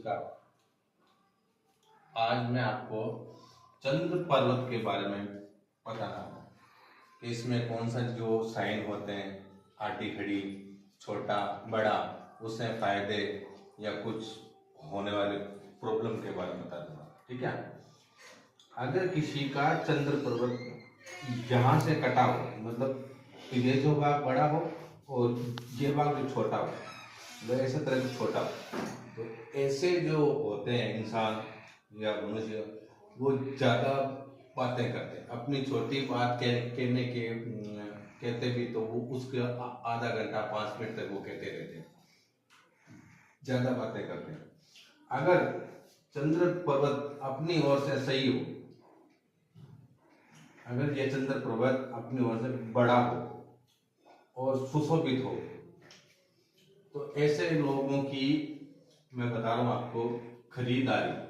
नमस्कार। आज मैं आपको चंद्र पर्वत के बारे में बताना हूँ कि इसमें कौन सा जो साइन होते हैं, आटी खड़ी, छोटा, बड़ा, उससे फायदे या कुछ होने वाले प्रॉब्लम के बारे में बता दूंगा। ठीक है। अगर किसी का चंद्र पर्वत यहाँ से कटा हो, मतलब ये जो भाग बड़ा हो और ये भाग जो छोटा हो, मतलब ऐसे तरह से छोटा हो, तो ऐसे जो होते हैं इंसान या मनुष्य, वो ज्यादा बातें करते हैं। अपनी छोटी बात कहते भी तो वो उसके आधा घंटा 5 मिनट तक वो कहते रहते हैं, ज्यादा बातें करते हैं। अगर चंद्र पर्वत अपनी ओर से सही हो, अगर ये चंद्र पर्वत अपनी ओर से बड़ा हो और सुशोभित हो, तो ऐसे लोगों की मैं बता रहा हूं आपको, खरीदारी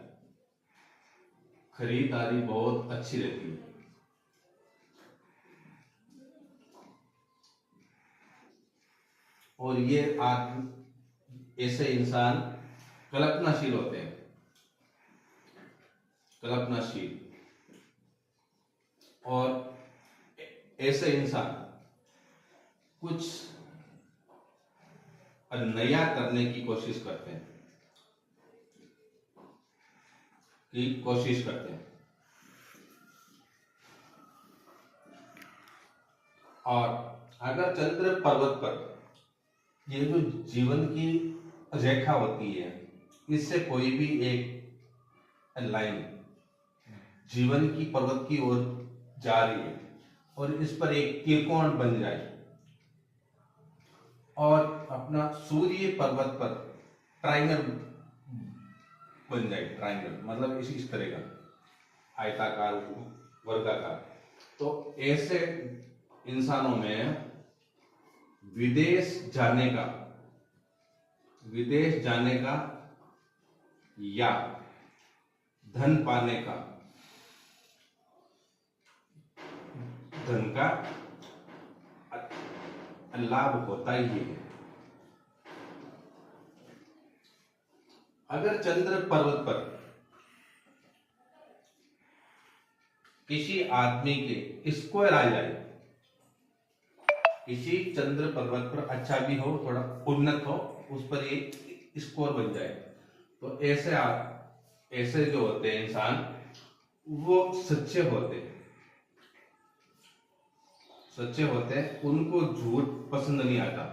बहुत अच्छी रहती है। और ये ऐसे इंसान कल्पनाशील होते हैं, कल्पनाशील। और ऐसे इंसान कुछ नया करने की कोशिश करते हैं, और अगर चंद्र पर्वत पर ये जो जीवन की रेखा होती है, इससे कोई भी एक लाइन जीवन की पर्वत की ओर जा रही है और इस पर एक त्रिकोण बन जाए, और अपना सूर्य पर्वत पर ट्रायंगल बन जाए, ट्रायंगल मतलब इस तरह का आयताकार, वर्गाकार, तो ऐसे इंसानों में विदेश जाने का या धन पाने का, धन का लाभ होता ही है। अगर चंद्र पर्वत पर किसी आदमी के स्क्वायर आ जाए, किसी चंद्र पर्वत पर अच्छा भी हो, थोड़ा उन्नत हो, उस पर एक स्कोर बन जाए, तो ऐसे जो होते हैं इंसान, वो सच्चे होते हैं, उनको झूठ पसंद नहीं आता,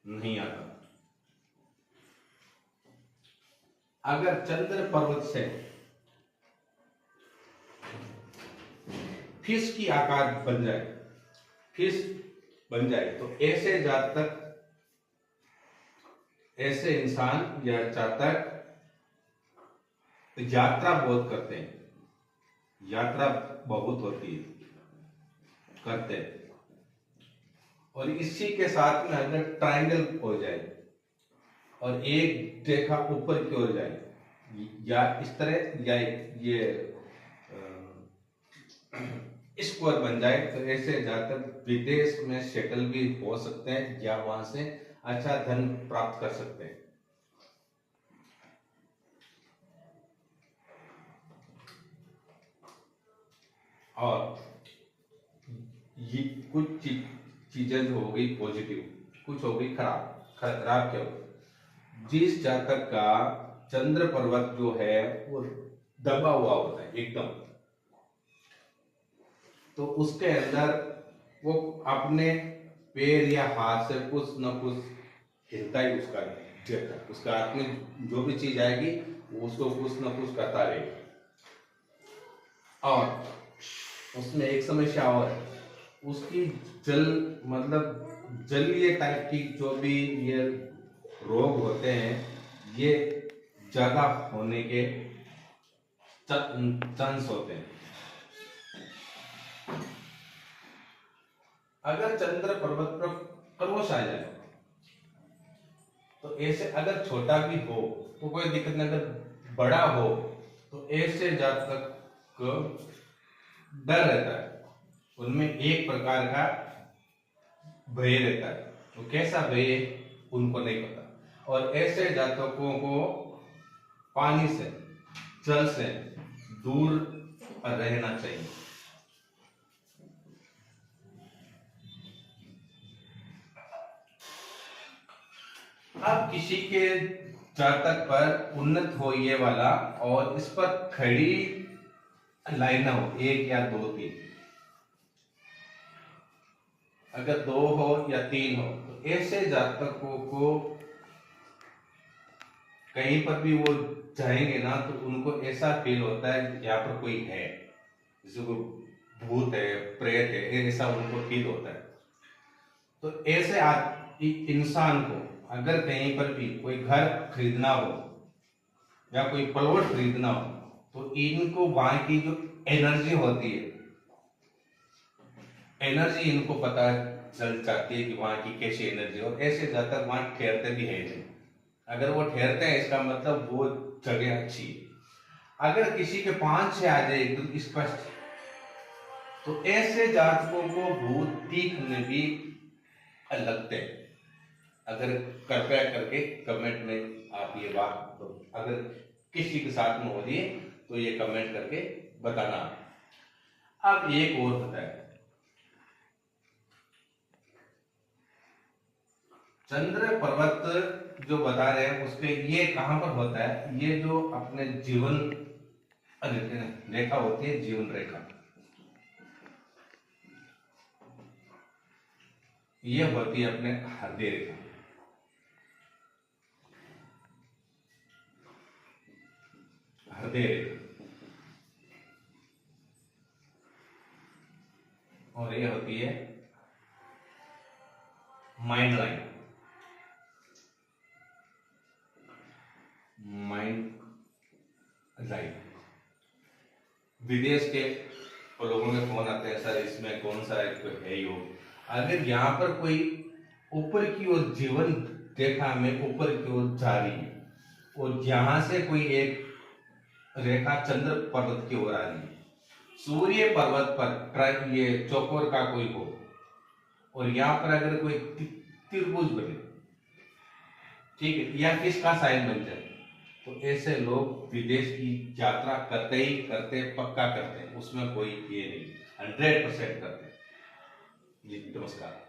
नहीं आता। अगर चंद्र पर्वत से फिश की आकार बन जाए, तो ऐसे जातक, ऐसे इंसान या जातक यात्रा बहुत करते हैं, यात्रा बहुत होती है, करते हैं। और इसी के साथ में अगर ट्रायंगल हो जाए और एक रेखा ऊपर की ओर जाए, या इस तरह, या ये स्क्वायर बन जाए, तो ऐसे जातक विदेश में सेटल भी हो सकते हैं या वहां से अच्छा धन प्राप्त कर सकते हैं। और ये कुछ चीजें जो हो गई पॉजिटिव, कुछ हो गई खराब। खराब क्या हो? जिस जातक का चंद्र पर्वत जो है वो दबा हुआ होता है एकदम, तो उसके अंदर वो अपने पैर या हाथ से कुछ न कुछ हिलता ही उसका रहता है। उसका हाथ में जो भी चीज आएगी वो उसको कुछ न कुछ करता रहेगा। और उसमें एक समस्या और है, उसकी जलीय टाइप की जो भी ये रोग होते हैं, ये ज्यादा होने के चांस होते हैं। अगर चंद्र पर्वत पर खरगोश आ जाए, तो ऐसे अगर छोटा भी हो तो कोई दिक्कत नहीं, अगर बड़ा हो तो ऐसे जातक को डर रहता है, उनमें एक प्रकार का भय रहता है तो कैसा वे उनको नहीं पता। और ऐसे जातकों को पानी से, जल से दूर रहना चाहिए। अब किसी के जातक पर उन्नत हो ये वाला और इस पर खड़ी लाइन हो, एक या दो तीन, अगर दो हो या तीन हो, तो ऐसे जातकों को कहीं पर भी वो जाएंगे ना तो उनको ऐसा फील होता है यहाँ पर कोई है, जैसे कोई भूत है, प्रेत है, ऐसा उनको फील होता है। तो ऐसे इंसान को अगर कहीं पर भी कोई घर खरीदना हो या कोई प्लॉट खरीदना हो, तो इनको वहां की जो एनर्जी होती है, एनर्जी इनको पता चल जाती है कि वहां की कैसी एनर्जी, और ऐसे ज्यादातर वहां ठहरते भी है नहीं। अगर वो ठहरते हैं इसका मतलब वो जगह अच्छी है। अगर किसी के 5-6 आ जाए एकदम स्पष्ट, तो ऐसे जातकों को भूत दिखने भी लगते हैं। अगर कृपया करके कमेंट में आप ये बात तो अगर किसी के साथ में हो रही है तो ये कमेंट करके बताना। अब एक और बताए, चंद्र पर्वत जो बता रहे हैं उसपे ये कहां पर होता है, ये जो अपने जीवन रेखा होती है, जीवन रेखा, ये होती है अपने हृदय रेखा। हृदय रेखा और ये होती है माइंड लाइन, माइंड लाइन। विदेश के लोगों के फोन आते हैं, सर इसमें कौन सा है योग। अगर यहाँ पर कोई ऊपर की ओर जीवन रेखा में ऊपर की ओर जा रही है और यहां से कोई एक रेखा चंद्र पर्वत की ओर आ रही है, सूर्य पर्वत पर ये चौकोर का कोई हो, और यहाँ पर अगर कोई त्रिभुज बने, ठीक है, या किसका साइन बन जाए, तो ऐसे लोग विदेश की यात्रा करते ही करते, पक्का करते हैं, उसमें कोई ये नहीं, 100% करते हैं। जी नमस्कार।